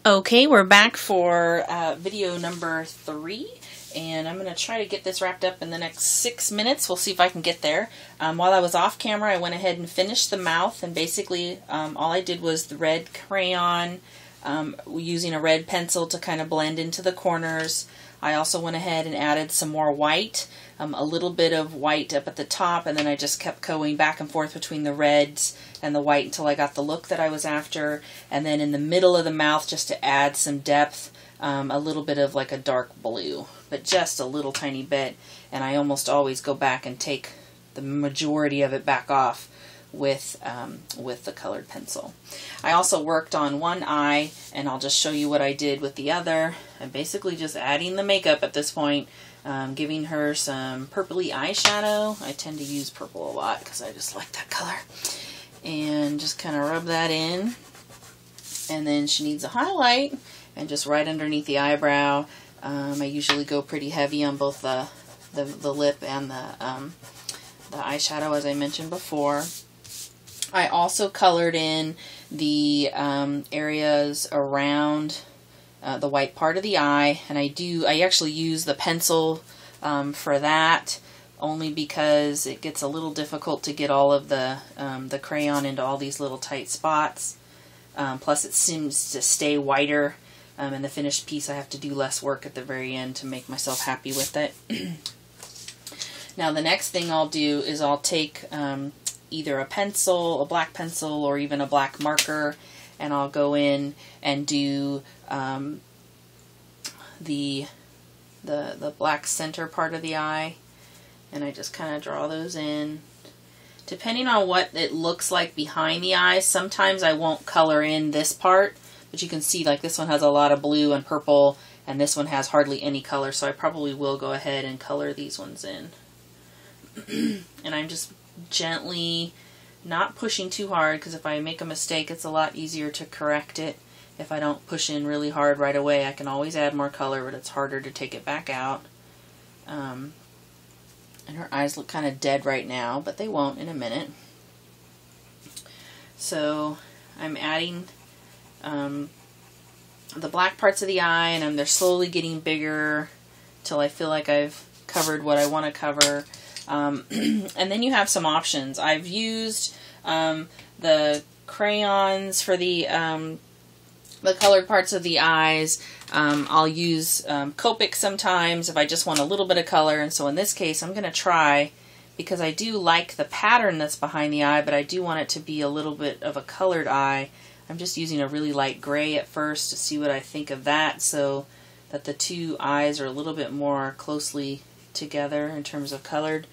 Okay, we're back for video number 3, and I'm going to try to get this wrapped up in the next 6 minutes. We'll see if I can get there. While I was off camera, I went ahead and finished the mouth, and basically all I did was the red crayon, using a red pencil to kind of blend into the corners. I also went ahead and added some more white, a little bit of white up at the top, and then I just kept going back and forth between the reds and the white until I got the look that I was after. And then in the middle of the mouth, just to add some depth, a little bit of like a dark blue, but just a little tiny bit. And I almost always go back and take the majority of it back off with the colored pencil. I also worked on one eye, and I'll just show you what I did with the other. I'm basically just adding the makeup at this point, giving her some purpley eyeshadow. I tend to use purple a lot because I just like that color. And just kind of rub that in. And then she needs a highlight, and just right underneath the eyebrow. I usually go pretty heavy on both the lip and the eyeshadow, as I mentioned before. I also colored in the areas around the white part of the eye, and I actually use the pencil for that, only because it gets a little difficult to get all of the crayon into all these little tight spots. Plus it seems to stay whiter in the finished piece. I have to do less work at the very end to make myself happy with it. Now the next thing I'll do is I'll take either a pencil, a black pencil, or even a black marker, and I'll go in and do the black center part of the eye, and I just kind of draw those in. Depending on what it looks like behind the eyes, sometimes I won't color in this part, but you can see like this one has a lot of blue and purple, and this one has hardly any color, so I probably will go ahead and color these ones in. And I'm just gently, not pushing too hard, because if I make a mistake it's a lot easier to correct it. If I don't push in really hard right away, I can always add more color, but it's harder to take it back out. And her eyes look kind of dead right now, but they won't in a minute. So I'm adding the black parts of the eye, and they're slowly getting bigger till I feel like I've covered what I want to cover. And then you have some options. I've used the crayons for the colored parts of the eyes. I'll use Copic sometimes if I just want a little bit of color, and so in this case I'm going to try, because I do like the pattern that's behind the eye, but I do want it to be a little bit of a colored eye. I'm just using a really light gray at first to see what I think of that, so that the two eyes are a little bit more closely together in terms of colored.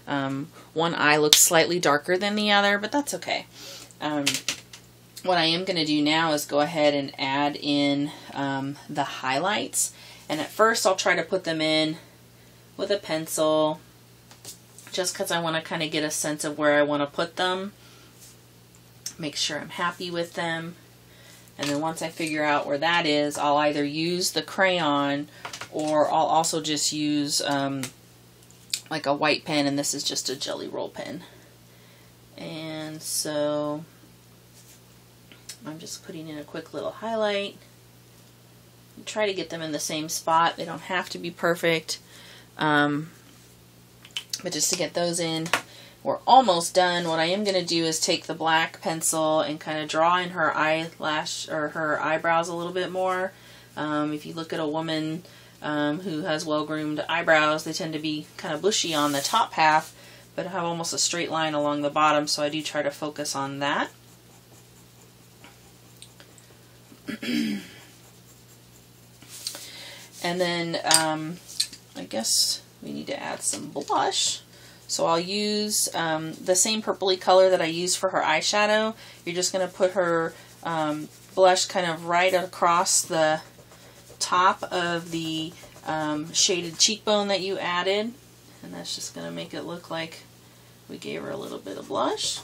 One eye looks slightly darker than the other, but that's okay. What I am going to do now is go ahead and add in the highlights, and at first I'll try to put them in with a pencil, just because I want to kind of get a sense of where I want to put them, make sure I'm happy with them. And then once I figure out where that is, I'll either use the crayon, or I'll also just use like a white pen, and this is just a Gelli roll pen. And so I'm just putting in a quick little highlight. Try to get them in the same spot. They don't have to be perfect, but just to get those in. We're almost done. What I am going to do is take the black pencil and kind of draw in her eyelash, or her eyebrows a little bit more. If you look at a woman who has well-groomed eyebrows, they tend to be kind of bushy on the top half, but have almost a straight line along the bottom, so I do try to focus on that. And then I guess we need to add some blush. So I'll use the same purpley color that I used for her eyeshadow. You're just going to put her blush kind of right across the top of the shaded cheekbone that you added. And that's just going to make it look like we gave her a little bit of blush.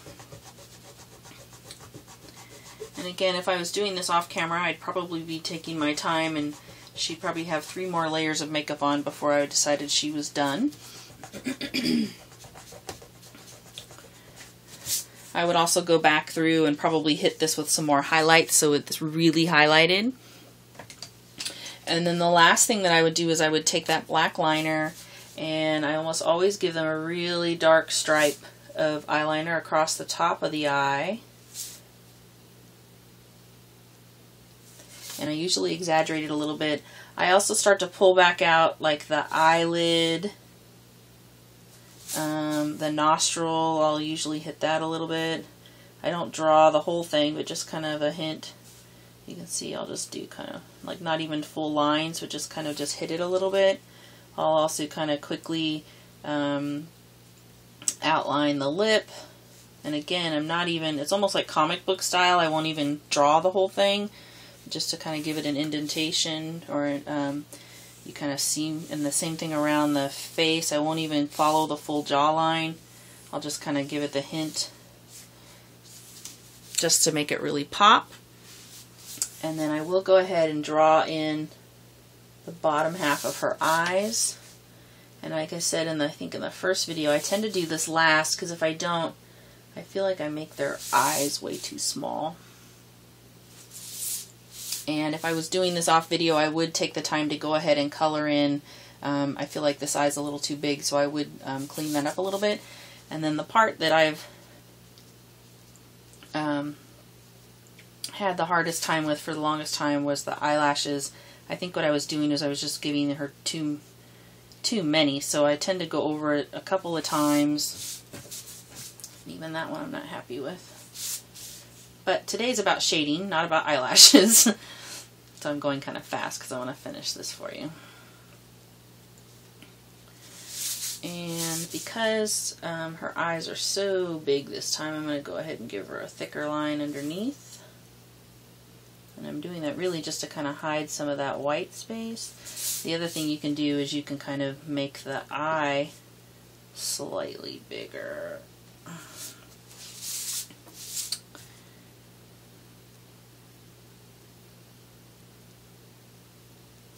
And again, if I was doing this off camera, I'd probably be taking my time, and she'd probably have 3 more layers of makeup on before I decided she was done. I would also go back through and probably hit this with some more highlights so it's really highlighted. And then the last thing that I would do is I would take that black liner, and I almost always give them a really dark stripe of eyeliner across the top of the eye. And I usually exaggerate it a little bit. I also start to pull back out like the eyelid, the nostril. I'll usually hit that a little bit. I don't draw the whole thing, but just kind of a hint. You can see I'll just do kind of like not even full lines, but just kind of just hit it a little bit. I'll also kind of quickly outline the lip. And again, I'm not even, it's almost like comic book style. I won't even draw the whole thing, just to kind of give it an indentation, or you kind of see, and the same thing around the face. I won't even follow the full jawline. I'll just kind of give it the hint just to make it really pop. And then I will go ahead and draw in the bottom half of her eyes. And like I said I think in the first video, I tend to do this last because if I don't, I feel like I make their eyes way too small. And if I was doing this off video, I would take the time to go ahead and color in. I feel like this eye's a little too big, so I would clean that up a little bit. And then the part that I've had the hardest time with for the longest time was the eyelashes. I think what I was doing is I was just giving her too many, so I tend to go over it a couple of times. Even that one I'm not happy with. But today's about shading, not about eyelashes. So I'm going kind of fast because I want to finish this for you. And because her eyes are so big this time, I'm going to go ahead and give her a thicker line underneath. And I'm doing that really just to kind of hide some of that white space. The other thing you can do is you can kind of make the eye slightly bigger.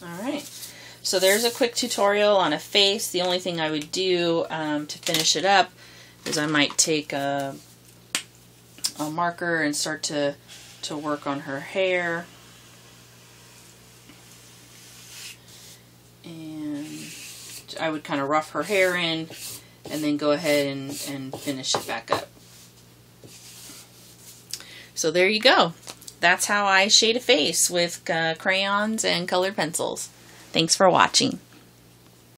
Alright, so there's a quick tutorial on a face. The only thing I would do to finish it up is I might take a marker and start to work on her hair. And I would kind of rough her hair in and then go ahead and finish it back up. So there you go. That's how I shade a face with crayons and colored pencils. Thanks for watching.